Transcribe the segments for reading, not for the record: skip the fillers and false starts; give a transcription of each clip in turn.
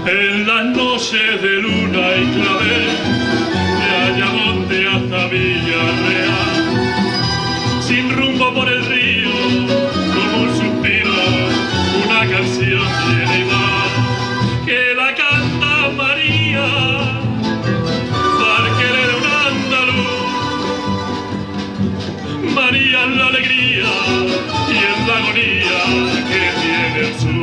En las noches de luna y clavel, de Ayamonte hasta Villarreal, sin rumbo por el río, como un suspiro, una canción tiene igual, que la canta María, barquera de un andaluz. María es la alegría y es la agonía que tiene el sur.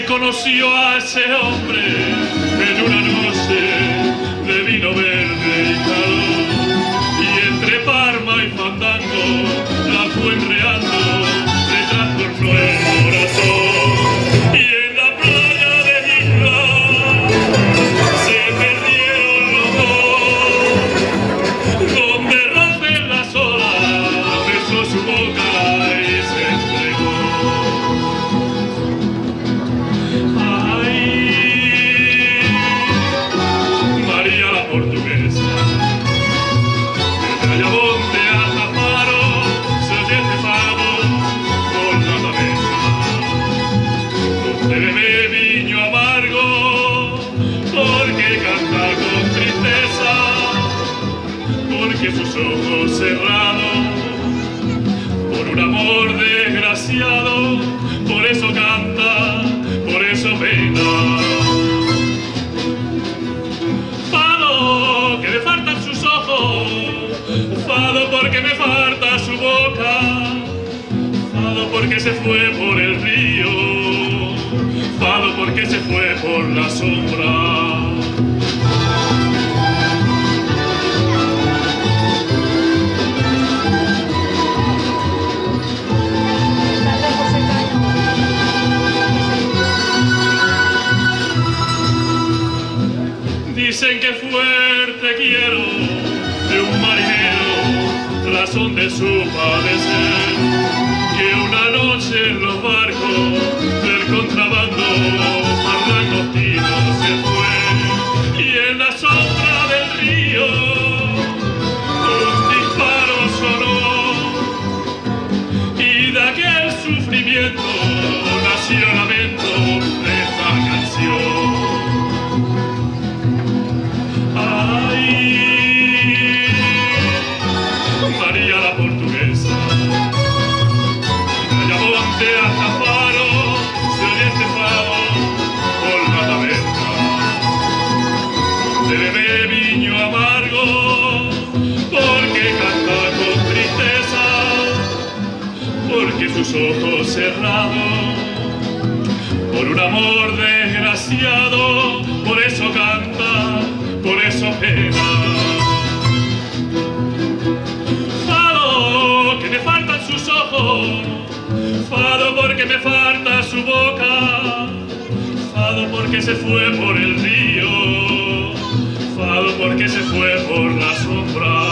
Conoció a ese hombre en una noche de vino verde y calor, y entre Parma y fandango la fue enreando, le trastornó el corazón, y en la playa de Isla se perdieron los dos, donde rompen las olas, besó su boca y se entregó. Sus ojos cerrados por un amor desgraciado, por eso canta, por eso pena. Fado, que me faltan sus ojos, fado porque me falta su boca, fado porque se fue por el río, fado porque se fue por la sombra. Dicen que fuerte quiero de un marinero, razón de su padecer, que una noche en los barcos del contrabando parlangostino se fue, y en la sombra del río un disparo sonó, y de aquel sufrimiento nació el lamento de esta canción. María la portuguesa, de Ayamonte hasta Faro, se oye este fado por la taberna, donde bebe viño amargo, porque canta con tristeza, porque sus ojos cerrados, por un amor desgraciado, por eso canta, por eso pena. Fado porque me falta su boca, fado porque se fue por el río, fado porque se fue por la sombra.